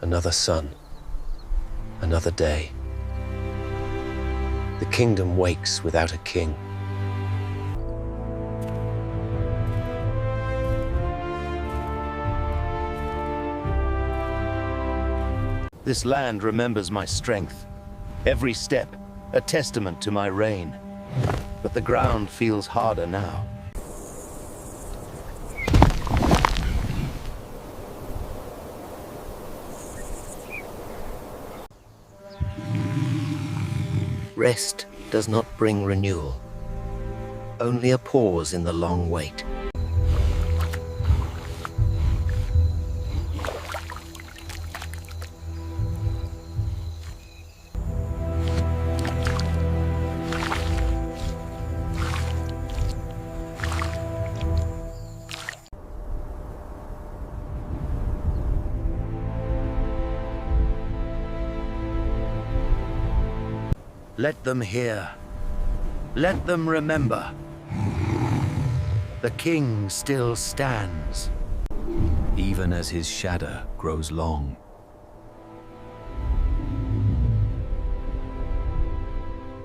Another sun, another day. The kingdom wakes without a king. This land remembers my strength. Every step, a testament to my reign. But the ground feels harder now. Rest does not bring renewal. Only a pause in the long wait. Let them hear. Let them remember. The king still stands, even as his shadow grows long.